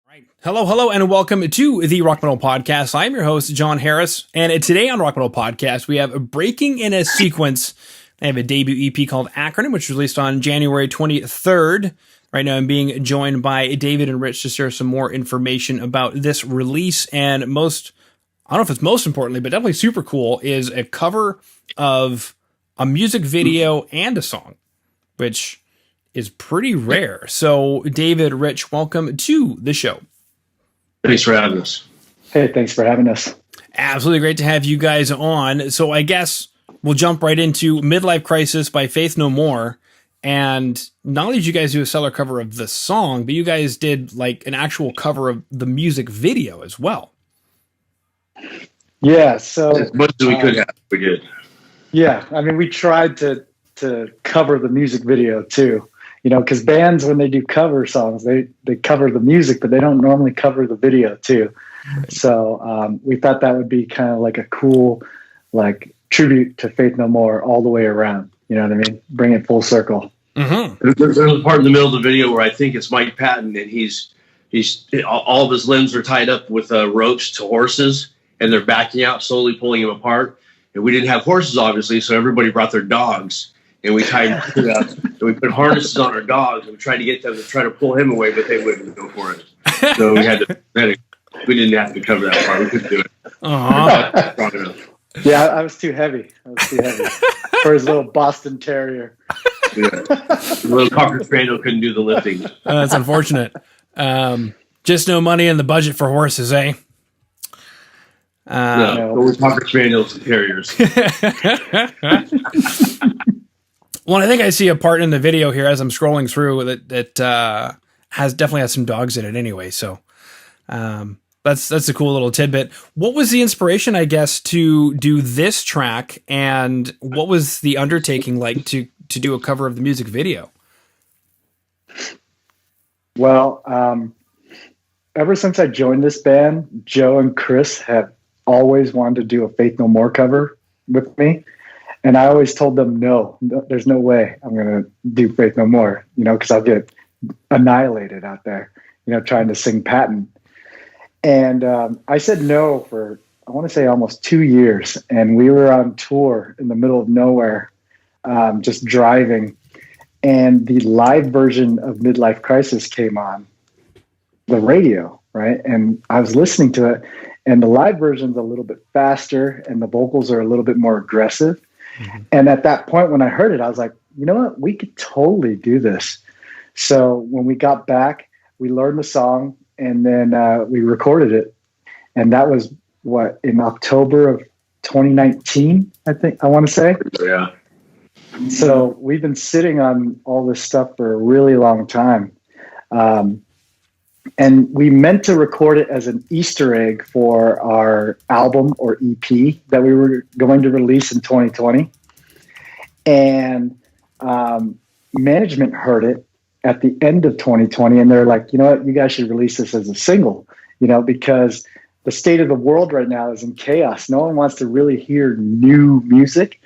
Right. Hello, and welcome to the Rock Metal Podcast. I'm your host, John Harris, and today on Rock Metal Podcast, we have Breaking in a Sequence. I have a debut EP called Acronym, which was released on January 23rd. Right now, I'm being joined by David and Rich to share some more information about this release, and I don't know if it's most importantly, but definitely super cool, is a cover of a music video and a song, which is pretty rare. So, David, Rich, welcome to the show. Thanks for having us. Hey, thanks for having us. Absolutely great to have you guys on. So I guess we'll jump right into Midlife Crisis by Faith No More. And not only did you guys do a stellar cover of the song, but you guys did like an actual cover of the music video as well. Yeah, so As much as we could have, we did. Yeah, I mean, we tried to cover the music video too. You know, because bands, when they do cover songs, they cover the music, but they don't normally cover the video too. So we thought that would be kind of like a cool, like, tribute to Faith No More all the way around. You know what I mean? Bring it full circle. Mm-hmm. There's a part in the middle of the video where I think it's Mike Patton, and he's all of his limbs are tied up with ropes to horses, and they're backing out, slowly pulling him apart. And we didn't have horses, obviously, so everybody brought their dogs. And we tied it up, and we put harnesses on our dogs, and we tried to get them to try to pull him away, but they wouldn't go for it. So we didn't have to cover that part. We couldn't do it. Uh-huh. Yeah, I was too heavy. For his little Boston Terrier. Yeah. The little Cocker Spaniel couldn't do the lifting. That's unfortunate. Just no money in the budget for horses, eh? No, Cocker Spaniels and Terriers. Well, I think I see a part in the video here as I'm scrolling through that definitely has some dogs in it anyway. So that's a cool little tidbit. What was the inspiration, I guess, to do this track, and what was the undertaking like to do a cover of the music video? Well, ever since I joined this band, Joe and Chris have always wanted to do a Faith No More cover with me. And I always told them, no, there's no way I'm going to do Faith No More, you know, because I'll get annihilated out there, you know, trying to sing Patton. And I said no for, I want to say, almost 2 years. And we were on tour in the middle of nowhere, just driving. And the live version of Midlife Crisis came on the radio, right? And I was listening to it. And the live version's a little bit faster, and the vocals are a little bit more aggressive. Mm-hmm. And at that point, when I heard it, I was like, you know what? We could totally do this. So when we got back, we learned the song, and then we recorded it. And that was, in October of 2019, I want to say. Yeah. So we've been sitting on all this stuff for a really long time. And we meant to record it as an Easter egg for our album or EP that we were going to release in 2020. And management heard it at the end of 2020, and they're like, you know what, you guys should release this as a single, you know, because the state of the world right now is in chaos. No one wants to really hear new music,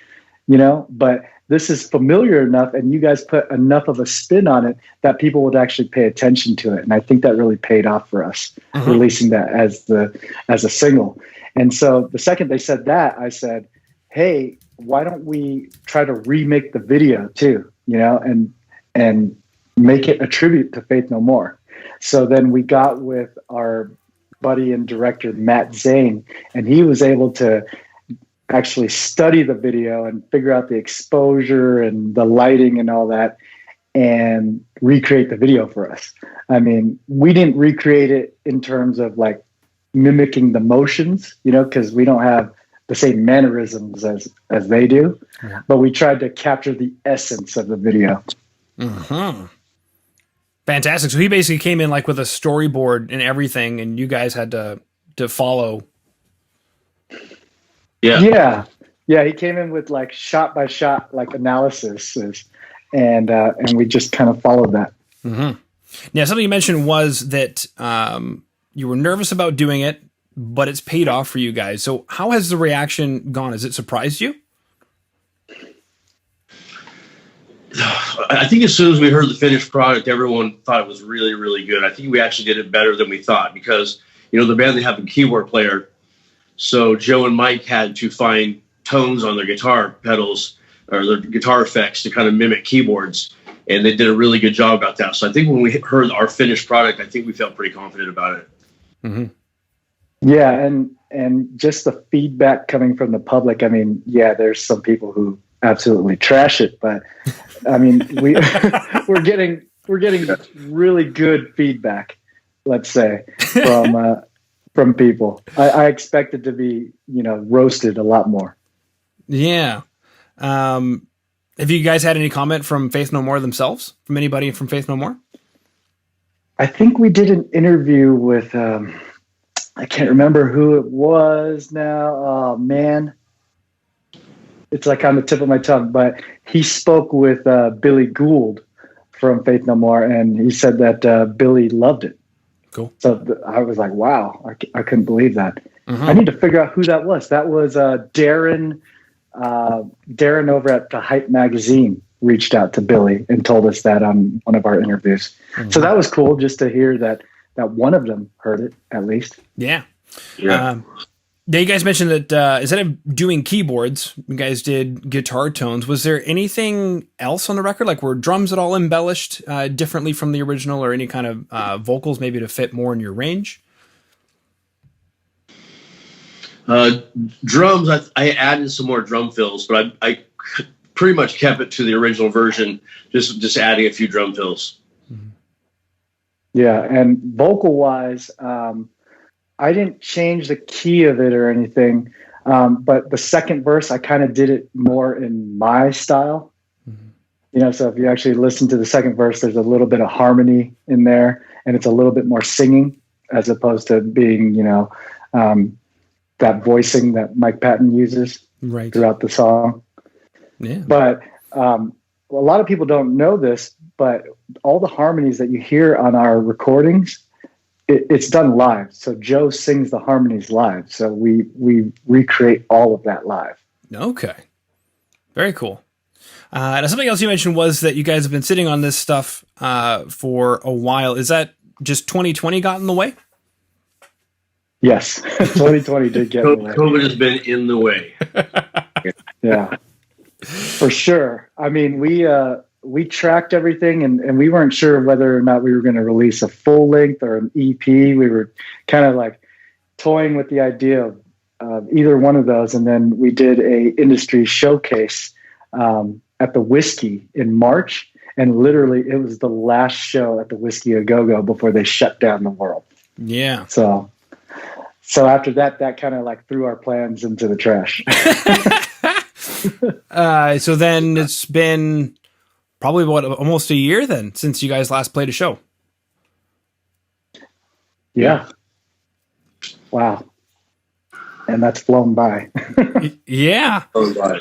you know, but this is familiar enough, and you guys put enough of a spin on it that people would actually pay attention to it. And I think that really paid off for us, releasing that as a single. And so the second they said that, I said, hey, why don't we try to remake the video too, you know, and make it a tribute to Faith No More. So then we got with our buddy and director, Matt Zane, and he was able to actually study the video and figure out the exposure and the lighting and all that and recreate the video for us. I mean, we didn't recreate it in terms of like mimicking the motions, you know, because we don't have the same mannerisms as they do, but we tried to capture the essence of the video. Mm-hmm. Fantastic. So he basically came in like with a storyboard and everything, and you guys had to follow. Yeah. He came in with like shot by shot, like analysis, and we just kind of followed that. Mm-hmm. Now, something you mentioned was that you were nervous about doing it, but it's paid off for you guys. So how has the reaction gone? Has it surprised you? I think as soon as we heard the finished product, everyone thought it was really, really good. I think we actually did it better than we thought because, the band, they have a keyboard player. So Joe and Mike had to find tones on their guitar pedals or their guitar effects to kind of mimic keyboards. And they did a really good job about that. So I think when we heard our finished product, I think we felt pretty confident about it. Mm-hmm. Yeah. And just the feedback coming from the public. I mean, yeah, there's some people who absolutely trash it, but I mean, we're getting really good feedback, let's say, from people. I expected to be, roasted a lot more. Yeah. Have you guys had any comment from Faith No More themselves? From anybody from Faith No More? I think we did an interview with, I can't remember who it was now. Oh man. It's like on the tip of my tongue, but he spoke with Billy Gould from Faith No More, and he said that Billy loved it. Cool. So I was like, wow, I couldn't believe that. Mm-hmm. I need to figure out who that was. That was Darren over at the Hype magazine reached out to Billy and told us that on one of our interviews. Mm-hmm. So that was cool just to hear that one of them heard it at least. Yeah. Yeah. You guys mentioned that instead of doing keyboards, you guys did guitar tones. Was there anything else on the record? Like were drums at all embellished differently from the original, or any kind of vocals maybe to fit more in your range? Drums, I added some more drum fills, but I pretty much kept it to the original version, just adding a few drum fills. Yeah, and vocal-wise, I didn't change the key of it or anything, but the second verse, I kind of did it more in my style. Mm-hmm. So if you actually listen to the second verse, there's a little bit of harmony in there, and it's a little bit more singing as opposed to being, that voicing that Mike Patton uses throughout the song. Yeah. But a lot of people don't know this, but all the harmonies that you hear on our recordings, it's done live. So Joe sings the harmonies live. So we recreate all of that live. Okay. Very cool. Now something else you mentioned was that you guys have been sitting on this stuff for a while. Is that just 2020 got in the way? Yes. 2020 did get in the way. COVID has been in the way. Yeah, for sure. I mean, we tracked everything and we weren't sure whether or not we were going to release a full length or an EP. We were kind of like toying with the idea of either one of those. And then we did a industry showcase at the Whiskey in March. And literally it was the last show at the Whiskey A Go-Go before they shut down the world. Yeah. So after that kind of like threw our plans into the trash. So then it's been probably almost a year then since you guys last played a show. Yeah. Wow. And that's flown by. Yeah. Flown by.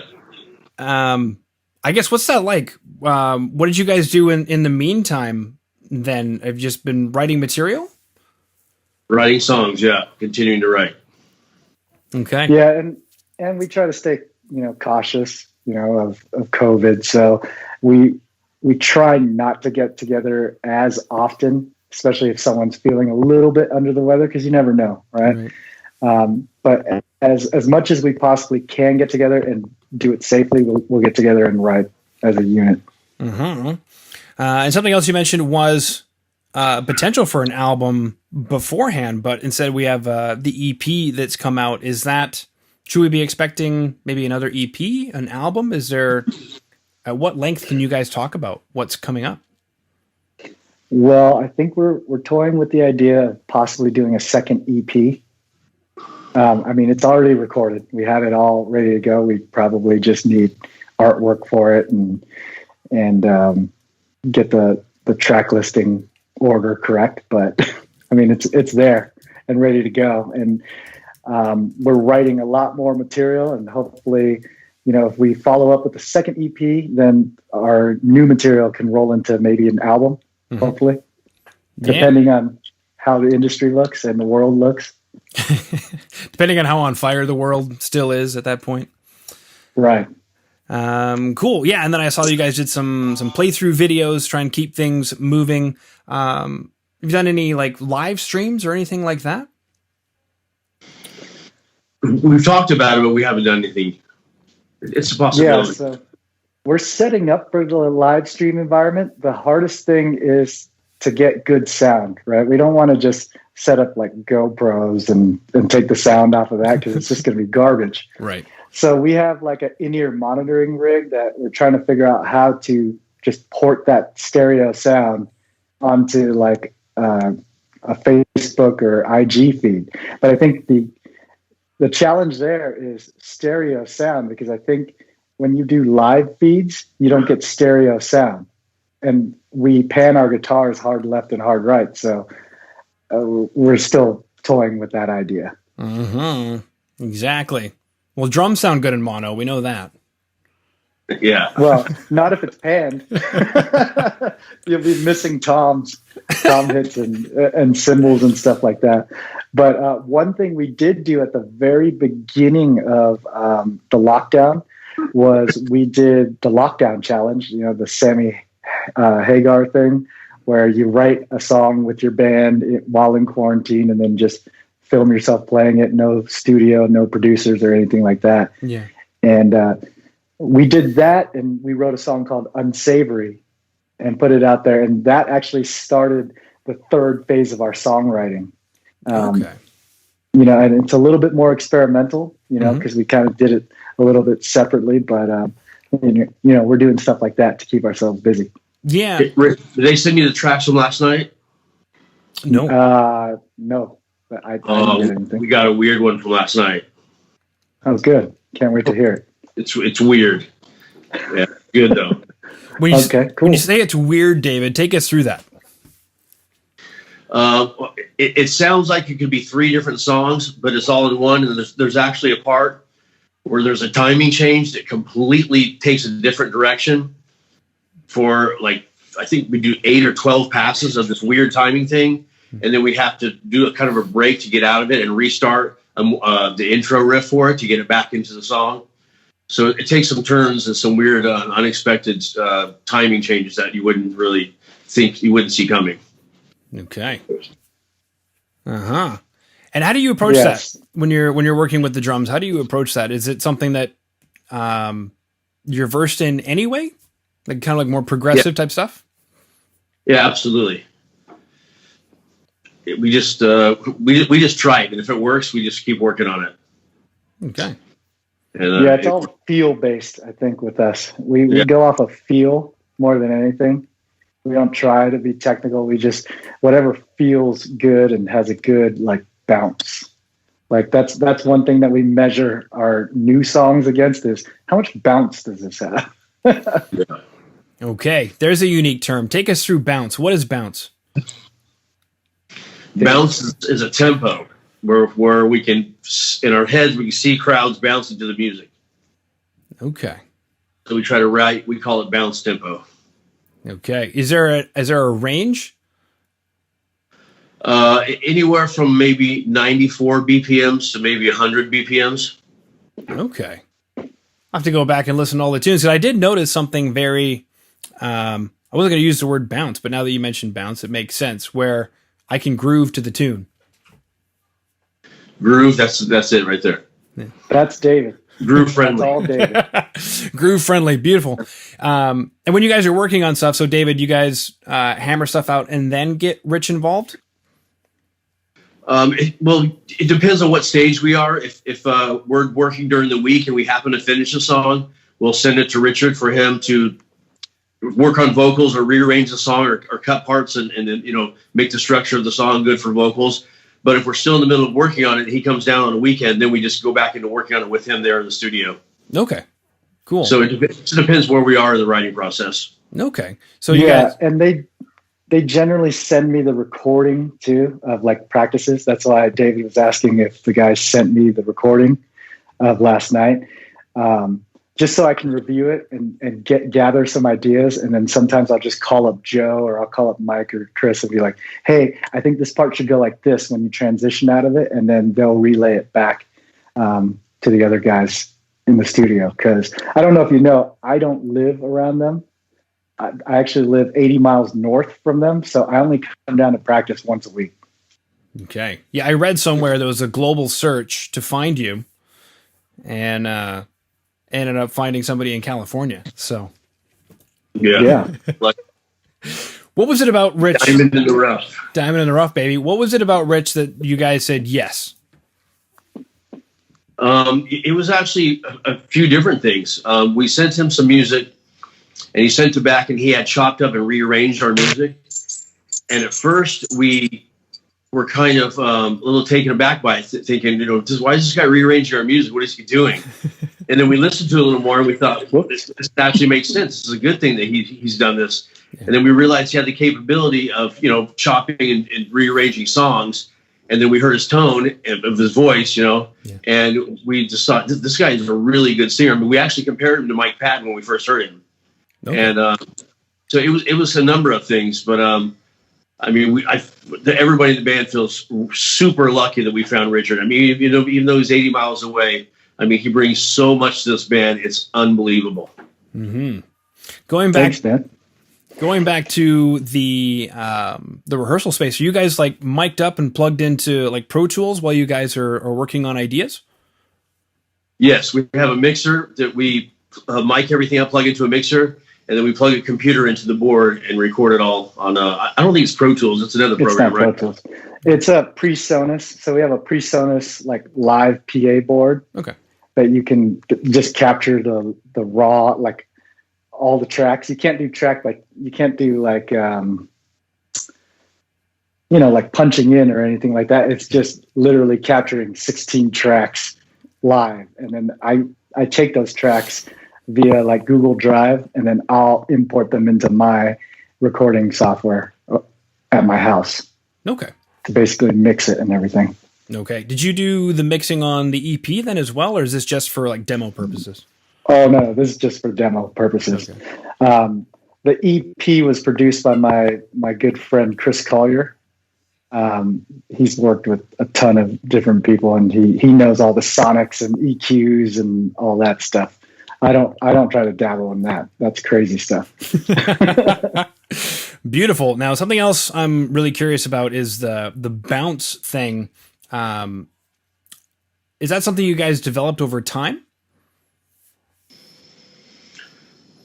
I guess what's that like? What did you guys do in the meantime then? Have you just been writing material? Writing songs, yeah. Continuing to write. Okay. Yeah, and we try to stay, cautious, of COVID. So we try not to get together as often, especially if someone's feeling a little bit under the weather, because you never know, right? But as much as we possibly can get together and do it safely, we'll get together and write as a unit. Mm-hmm. And something else you mentioned was potential for an album beforehand, but instead we have the EP that's come out. Should we be expecting maybe another EP, an album? Is there, at what length can you guys talk about what's coming up? Well, I think we're toying with the idea of possibly doing a second EP. I mean, it's already recorded. We have it all ready to go. We probably just need artwork for it and get the track listing order correct. But I mean, it's there and ready to go. And we're writing a lot more material, and hopefully, if we follow up with the second EP, then our new material can roll into maybe an album, hopefully, depending on how the industry looks and the world looks. Depending on how on fire the world still is at that point. Right. Cool. Yeah. And then I saw that you guys did some playthrough videos, try and keep things moving. Have you done any like live streams or anything like that? We've talked about it, but we haven't done anything. It's a possibility. Yeah, so we're setting up for the live stream environment. The hardest thing is to get good sound, right? We don't want to just set up like GoPros and take the sound off of that because it's just going to be garbage. Right. So we have like an in-ear monitoring rig that we're trying to figure out how to just port that stereo sound onto like a Facebook or IG feed. But I think the challenge there is stereo sound, because I think when you do live feeds, you don't get stereo sound. And we pan our guitars hard left and hard right. So we're still toying with that idea. Mm-hmm. Exactly. Well, drums sound good in mono. We know that. Yeah. Well, not if it's panned. You'll be missing tom hits and cymbals and stuff like that. But one thing we did do at the very beginning of the lockdown was we did the lockdown challenge, the Sammy Hagar thing, where you write a song with your band while in quarantine and then just film yourself playing it. No studio, no producers or anything like that. Yeah. And we did that, and we wrote a song called Unsavory and put it out there. And that actually started the third phase of our songwriting. Okay. And it's a little bit more experimental, because we kind of did it a little bit separately, but, we're doing stuff like that to keep ourselves busy. Yeah. Did they send you the tracks from last night? No. No. But I didn't get anything. We got a weird one from last night. Oh, good. Can't wait to hear it. It's weird. Yeah, good though. When you say it's weird, David, take us through that. It sounds like it could be 3 different songs, but it's all in one. And there's actually a part where there's a timing change that completely takes a different direction for I think we do 8 or 12 passes of this weird timing thing. And then we have to do a kind of a break to get out of it and restart the intro riff for it to get it back into the song. So it takes some turns and some weird, unexpected timing changes that you wouldn't really think you wouldn't see coming. Okay. Uh-huh. And how do you approach that when you're working with the drums? How do you approach that? Is it something that you're versed in anyway? Like kind of like more progressive type stuff? Yeah, absolutely. We just try it, and if it works, we just keep working on it. Okay. And, it's all feel based, I think, with us. We go off of feel more than anything. We don't try to be technical. We just whatever feels good and has a good bounce. That's one thing that we measure our new songs against is how much bounce does this have? Yeah. Okay, there's a unique term. Take us through bounce. What is bounce? Bounce is a tempo where we can, in our heads, we can see crowds bouncing to the music. Okay. So we try to write, we call it bounce tempo. Okay. Is there a range? Anywhere from maybe 94 BPMs to maybe 100 BPMs. Okay. I have to go back and listen to all the tunes. I did notice something very, I wasn't going to use the word bounce, but now that you mentioned bounce, it makes sense, where I can groove to the tune. Groove, that's it right there. Yeah. That's David. Groove friendly. That's all David. Groove friendly, beautiful. And when you guys are working on stuff, so David, you guys hammer stuff out and then get Rich involved? It depends on what stage we are. If we're working during the week and we happen to finish a song, we'll send it to Richard for him to work on vocals or rearrange the song or cut parts and then, make the structure of the song good for vocals. But if we're still in the middle of working on it, he comes down on a weekend, then we just go back into working on it with him there in the studio. Okay, cool. So it depends where we are in the writing process. Okay. So you guys... and they generally send me the recording too of practices. That's why David was asking if the guys sent me the recording of last night. Just so I can review it and gather some ideas. And then sometimes I'll just call up Joe or I'll call up Mike or Chris and be like, hey, I think this part should go like this when you transition out of it. And then they'll relay it back to the other guys in the studio, because I don't know if you know, I don't live around them. I actually live 80 miles north from them, so I only come down to practice once a week. Okay. Yeah, I read somewhere there was a global search to find you, and ended up finding somebody in California. So, Yeah. Like, what was it about Rich? diamond in the rough. Diamond in the rough, baby. What was it about Rich that you guys said yes? It was actually a few different things. We sent him some music, and he sent it back, and he had chopped up and rearranged our music. And at first, we were kind of a little taken aback by it, thinking, why is this guy rearranging our music? What is he doing? And then we listened to it a little more, and we thought, well, this actually makes sense. This is a good thing that he's done this. Yeah. And then we realized he had the capability of, chopping and rearranging songs. And then we heard his tone of his voice, and we just thought, this guy is a really good singer. I mean, we actually compared him to Mike Patton when we first heard him. Okay. And so it was a number of things, but everybody in the band feels super lucky that we found Richard. I mean, even though he's 80 miles away, I mean, he brings so much to this band. It's unbelievable. Mm-hmm. Going back, thanks, man. Going back to the rehearsal space, are you guys like mic'd up and plugged into like Pro Tools while you guys are working on ideas? Yes, we have a mixer that we mic everything up, plug into a mixer, and then we plug a computer into the board and record it all on. I don't think it's Pro Tools; it's another program, right? Pro Tools. It's a PreSonus. So we have a PreSonus like live PA board. Okay. That you can just capture the raw, like all the tracks. You can't do like like punching in or anything like that. It's just literally capturing 16 tracks live, and then I take those tracks via like Google Drive, and then I'll import them into my recording software at my house. Okay. To basically mix it and everything. Okay. Did you do the mixing on the EP then as well, or is this just for like demo purposes? Oh no, this is just for demo purposes. Okay. The EP was produced by my good friend Chris Collier. He's worked with a ton of different people, and he knows all the sonics and EQs and all that stuff. I don't try to dabble in that. That's crazy stuff. Beautiful. Now, something else I'm really curious about is the bounce thing. Is that something you guys developed over time?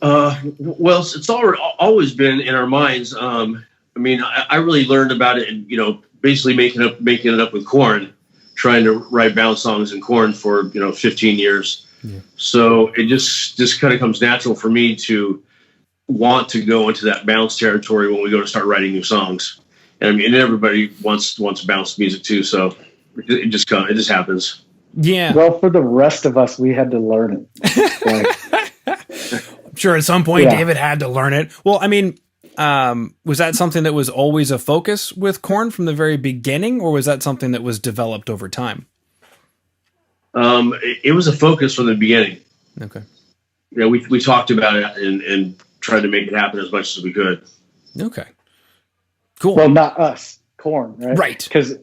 Well, it's always been in our minds. I really learned about it, and basically making it up with KORN, trying to write bounce songs in KORN for 15 years. Yeah. So it just kind of comes natural for me to want to go into that bounce territory when we go to start writing new songs. And everybody wants bounce music too. So it just happens. Yeah. Well, for the rest of us, we had to learn it. I'm sure at some point David had to learn it. Well, was that something that was always a focus with KORN from the very beginning, or was that something that was developed over time? It was a focus from the beginning. Okay. Yeah, we talked about it and tried to make it happen as much as we could. Okay. Cool. Well, not us, KORN, right? Right. Because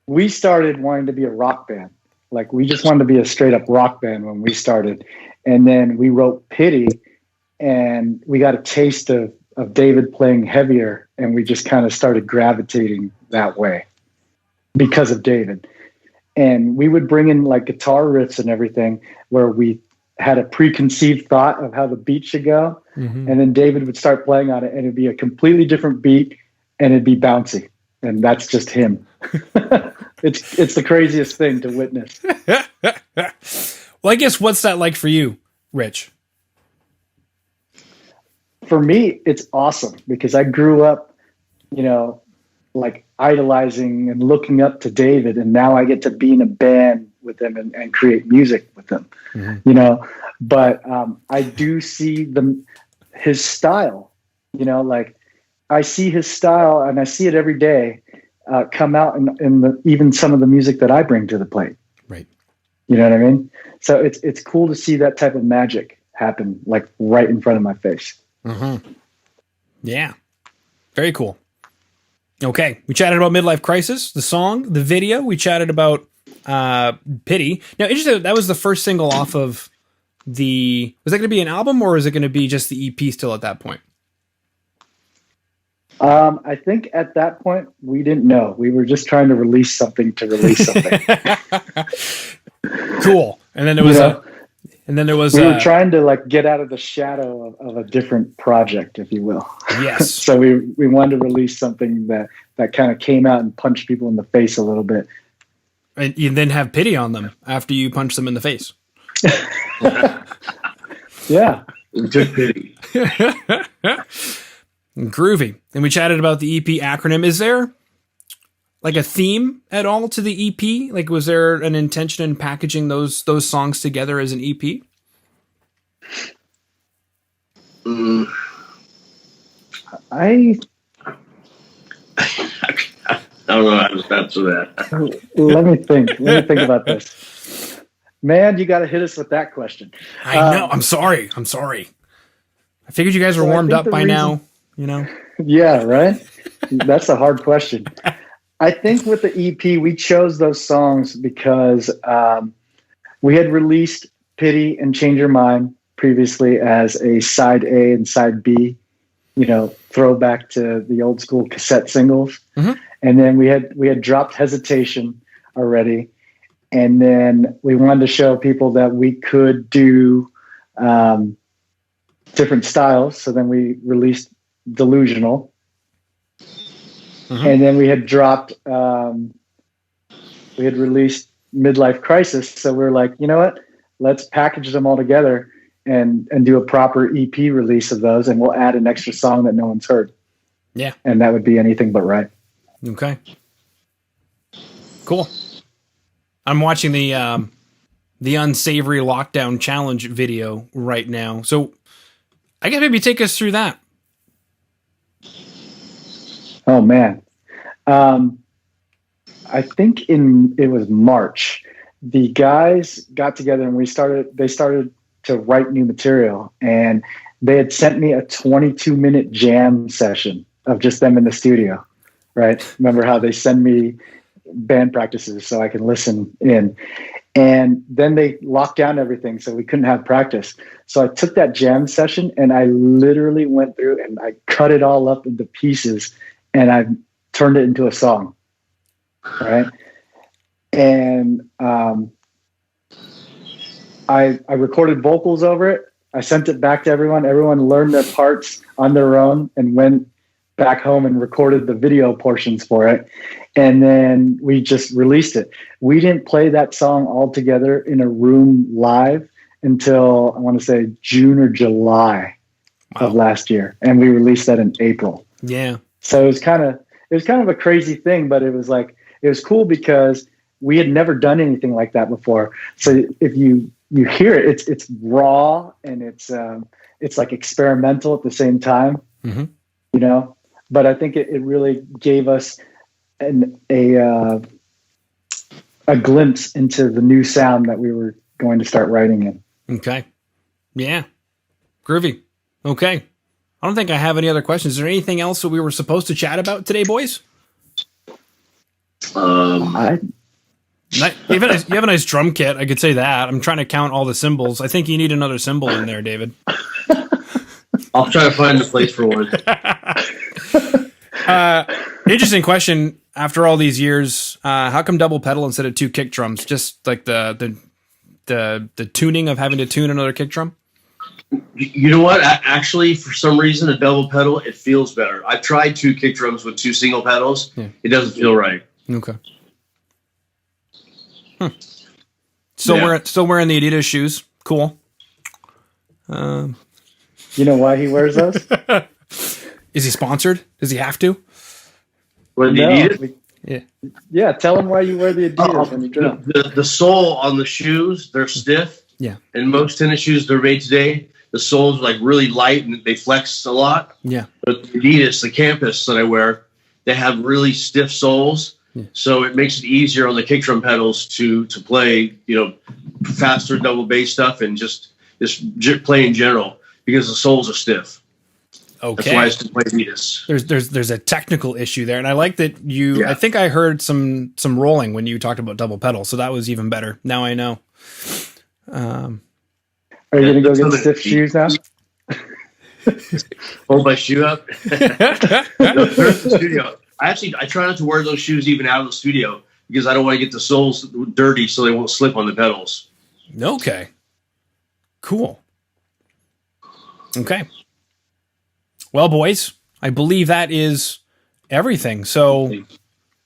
we started wanting to be a rock band. Like, we just wanted to be a straight up rock band when we started. And then we wrote Pity, and we got a taste of David playing heavier, and we just kind of started gravitating that way because of David. And we would bring in like guitar riffs and everything where we had a preconceived thought of how the beat should go. Mm-hmm. And then David would start playing on it, and it'd be a completely different beat, and it'd be bouncy. And that's just him. It's the craziest thing to witness. Well, I guess what's that like for you, Rich? For me, it's awesome because I grew up, like idolizing and looking up to David, and now I get to be in a band with him and create music with him. Mm-hmm. But I do see his style, like I see his style, and I see it every day come out in even some of the music that I bring to the plate. Right. You know what I mean? So it's cool to see that type of magic happen, like right in front of my face. Mm-hmm. Yeah. Very cool. Okay. We chatted about Midlife Crisis, the song, the video. We chatted about Pity. Now, interesting, that was the first single off of was that going to be an album, or is it going to be just the EP still at that point? I think at that point we didn't know. We were just trying to release something to release something. Cool. And then there was we were trying to like get out of the shadow of a different project, if you will. Yes. So we wanted to release something that kind of came out and punched people in the face a little bit. And you then have pity on them after you punch them in the face. Yeah. We took pity. Groovy. And we chatted about the EP Acronym. Is there like a theme at all to the EP? Like, was there an intention in packaging those songs together as an EP? I don't know how to answer that. Let me think about this. Man, you got to hit us with that question. I know. I'm sorry. I figured you guys were warmed up by now, you know? Yeah, right? That's a hard question. I think with the EP, we chose those songs because we had released Pity and Change Your Mind previously as a side A and side B, you know, throwback to the old school cassette singles. Mm-hmm. And then we had dropped Hesitation already. And then we wanted to show people that we could do different styles. So then we released Delusional. Mm-hmm. And then we had released Midlife Crisis. So we're like, you know what? Let's package them all together and do a proper EP release of those. And we'll add an extra song that no one's heard. Yeah. And that would be Anything But Right. Okay. Cool. I'm watching the Unsavory Lockdown Challenge video right now. So I guess maybe take us through that. Oh man. I think it was March. The guys got together and they started to write new material, and they had sent me a 22-minute jam session of just them in the studio. Right. Remember how they send me band practices so I can listen in, and then they locked down everything. So we couldn't have practice. So I took that jam session and I literally went through and I cut it all up into pieces and I turned it into a song. Right. And, I recorded vocals over it. I sent it back to everyone. Everyone learned their parts on their own and went back home and recorded the video portions for it. And then we just released it. We didn't play that song all together in a room live until I want to say June or July of last year. And we released that in April. Yeah. So it was kind of a crazy thing, but it was cool because we had never done anything like that before. So if you hear it, it's raw and it's like experimental at the same time, mm-hmm. you know, but I think it really gave us a glimpse into the new sound that we were going to start writing in. Okay. Yeah. Groovy. Okay. I don't think I have any other questions. Is there anything else that we were supposed to chat about today, boys? You have a nice drum kit. I could say that. I'm trying to count all the cymbals. I think you need another cymbal in there, David. I'll try to find a place for one. Interesting question. After all these years, how come double pedal instead of two kick drums? Just like the tuning of having to tune another kick drum? You know what? Actually, for some reason, a double pedal, it feels better. I've tried two kick drums with two single pedals. Yeah. It doesn't feel right. Okay. Still wearing the Adidas shoes. Cool. You know why he wears those? Is he sponsored? Does he have to? What, the Adidas? Yeah. Tell him why you wear the Adidas when you drum. The sole on the shoes, they're stiff. Yeah. And most tennis shoes they're made today, the soles are like really light and they flex a lot. Yeah. But the Adidas, the Campus that I wear, they have really stiff soles. Yeah. So it makes it easier on the kick drum pedals to play, you know, faster double bass stuff and just play in general because the soles are stiff. Okay. That's why I still play ADIDAS. There's a technical issue there, and I like that you. Yeah. I think I heard some rolling when you talked about double pedal, so that was even better. Now I know. Are you going to go get stiff shoes now? Hold my shoe up. No, there's the studio. I try not to wear those shoes even out of the studio because I don't want to get the soles dirty so they won't slip on the pedals. Okay. Cool. Okay. Well, boys, I believe that is everything. So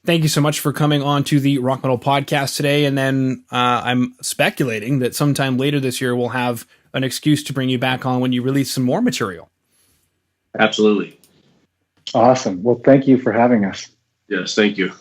thank you so much for coming on to the Rock Metal Podcast today. And then I'm speculating that sometime later this year, we'll have an excuse to bring you back on when you release some more material. Absolutely. Awesome. Well, thank you for having us. Yes, thank you.